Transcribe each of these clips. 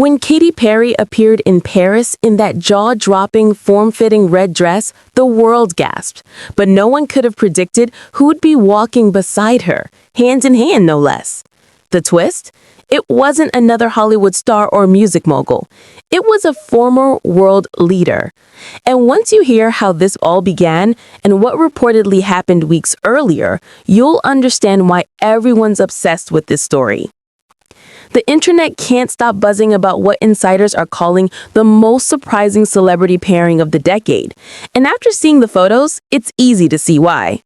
When Katy Perry appeared in Paris in that jaw-dropping, form-fitting red dress, the world gasped. But no one could have predicted who would be walking beside her, hand in hand no less. The twist? It wasn't another Hollywood star or music mogul. It was a former world leader. And once you hear how this all began and what reportedly happened weeks earlier, you'll understand why everyone's obsessed with this story. The internet can't stop buzzing about what insiders are calling the most surprising celebrity pairing of the decade. And after seeing the photos, it's easy to see why.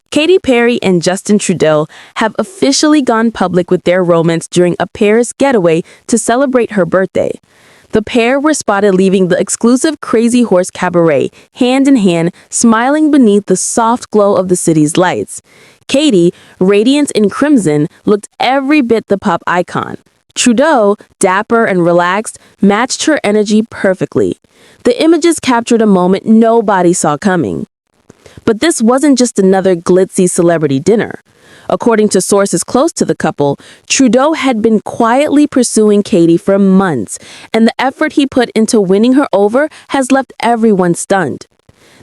Katy Perry and Justin Trudeau have officially gone public with their romance during a Paris getaway to celebrate her birthday. The pair were spotted leaving the exclusive Crazy Horse Cabaret, hand in hand, smiling beneath the soft glow of the city's lights. Katy, radiant in crimson, looked every bit the pop icon. Trudeau, dapper and relaxed, matched her energy perfectly. The images captured a moment nobody saw coming. But this wasn't just another glitzy celebrity dinner. According to sources close to the couple, Trudeau had been quietly pursuing Katy for months, and the effort he put into winning her over has left everyone stunned.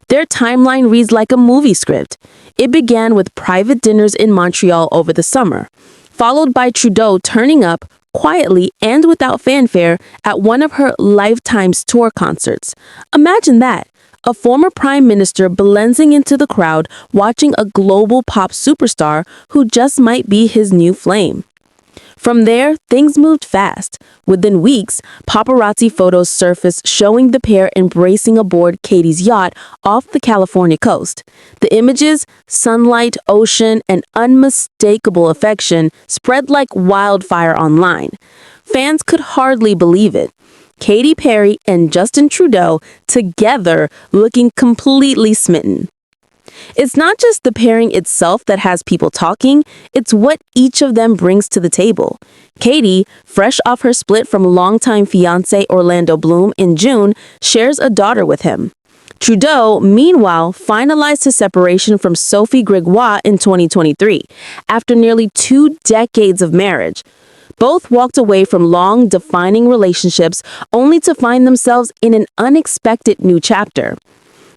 Their timeline reads like a movie script. It began with private dinners in Montreal over the summer, followed by Trudeau turning up quietly and without fanfare at one of her Lifetime's tour concerts. Imagine that. A former prime minister blending into the crowd watching a global pop superstar who just might be his new flame. From there, things moved fast. Within weeks, paparazzi photos surfaced showing the pair embracing aboard Katy's yacht off the California coast. The images, sunlight, ocean, and unmistakable affection spread like wildfire online. Fans could hardly believe it. Katy Perry and Justin Trudeau together looking completely smitten. It's not just the pairing itself that has people talking, it's what each of them brings to the table. Katy, fresh off her split from longtime fiancé Orlando Bloom in June, shares a daughter with him. Trudeau, meanwhile, finalized his separation from Sophie Gregoire in 2023, after nearly 2 decades of marriage. Both walked away from long, defining relationships only to find themselves in an unexpected new chapter.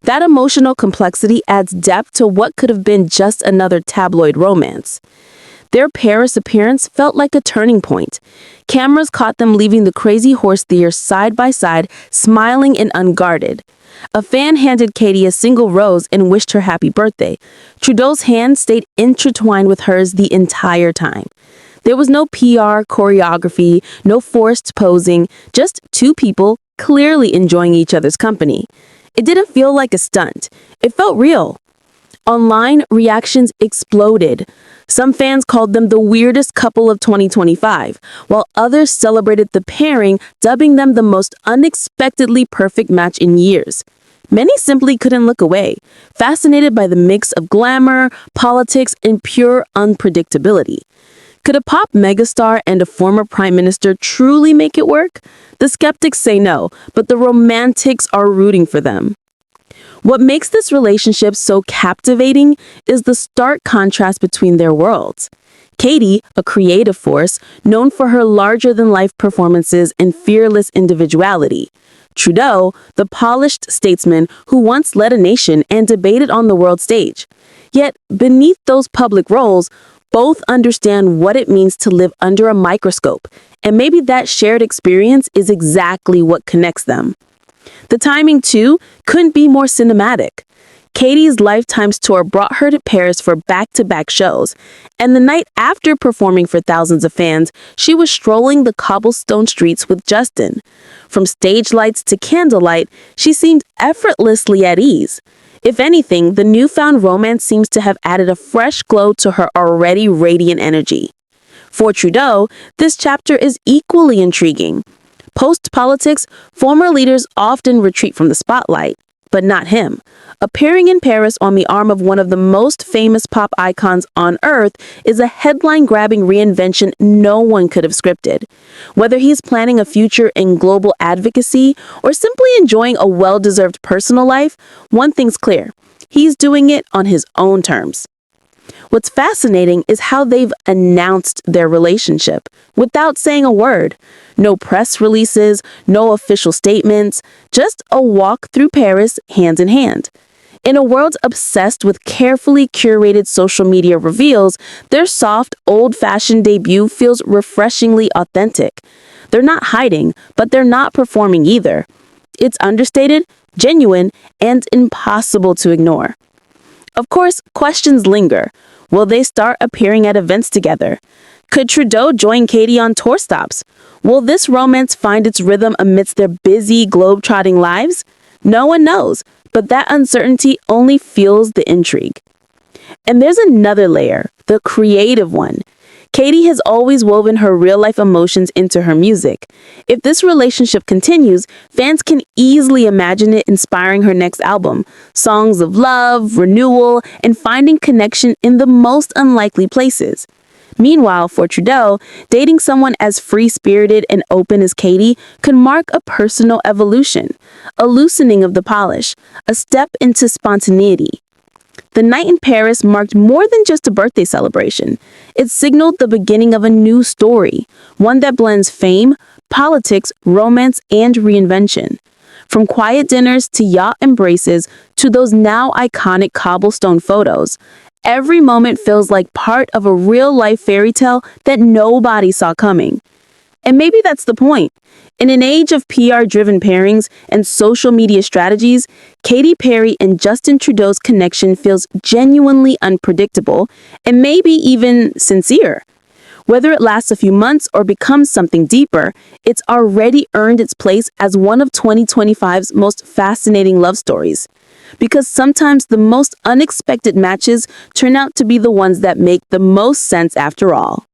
That emotional complexity adds depth to what could have been just another tabloid romance. Their Paris appearance felt like a turning point. Cameras caught them leaving the Crazy Horse Theater side by side, smiling and unguarded. A fan handed Katy a single rose and wished her happy birthday. Trudeau's hand stayed intertwined with hers the entire time. There was no PR, choreography, no forced posing, just two people clearly enjoying each other's company. It didn't feel like a stunt. It felt real. Online, reactions exploded. Some fans called them the weirdest couple of 2025, while others celebrated the pairing, dubbing them the most unexpectedly perfect match in years. Many simply couldn't look away, fascinated by the mix of glamour, politics, and pure unpredictability. Could a pop megastar and a former prime minister truly make it work? The skeptics say no, but the romantics are rooting for them. What makes this relationship so captivating is the stark contrast between their worlds. Katy, a creative force, known for her larger-than-life performances and fearless individuality. Trudeau, the polished statesman who once led a nation and debated on the world stage. Yet, beneath those public roles, both understand what it means to live under a microscope, and maybe that shared experience is exactly what connects them. The timing, too, couldn't be more cinematic. Katy's Lifetime's tour brought her to Paris for back-to-back shows, and the night after performing for thousands of fans, she was strolling the cobblestone streets with Justin. From stage lights to candlelight, she seemed effortlessly at ease. If anything, the newfound romance seems to have added a fresh glow to her already radiant energy. For Trudeau, this chapter is equally intriguing. Post-politics, former leaders often retreat from the spotlight, but not him. Appearing in Paris on the arm of one of the most famous pop icons on Earth is a headline-grabbing reinvention no one could have scripted. Whether he's planning a future in global advocacy or simply enjoying a well-deserved personal life, one thing's clear: he's doing it on his own terms. What's fascinating is how they've announced their relationship without saying a word. No press releases, no official statements, just a walk through Paris hand in hand. In a world obsessed with carefully curated social media reveals, their soft, old-fashioned debut feels refreshingly authentic. They're not hiding, but they're not performing either. It's understated, genuine, and impossible to ignore. Of course, questions linger. Will they start appearing at events together? Could Trudeau join Katy on tour stops? Will this romance find its rhythm amidst their busy, globe-trotting lives? No one knows, but that uncertainty only fuels the intrigue. And there's another layer, the creative one. Katy has always woven her real-life emotions into her music. If this relationship continues, fans can easily imagine it inspiring her next album. Songs of love, renewal, and finding connection in the most unlikely places. Meanwhile, for Trudeau, dating someone as free-spirited and open as Katy could mark a personal evolution, a loosening of the polish, a step into spontaneity. The night in Paris marked more than just a birthday celebration. It signaled the beginning of a new story, one that blends fame, politics, romance, and reinvention. From quiet dinners to yacht embraces to those now iconic cobblestone photos, every moment feels like part of a real-life fairy tale that nobody saw coming. And maybe that's the point. In an age of PR-driven pairings and social media strategies, Katy Perry and Justin Trudeau's connection feels genuinely unpredictable and maybe even sincere. Whether it lasts a few months or becomes something deeper, it's already earned its place as one of 2025's most fascinating love stories. Because sometimes the most unexpected matches turn out to be the ones that make the most sense after all.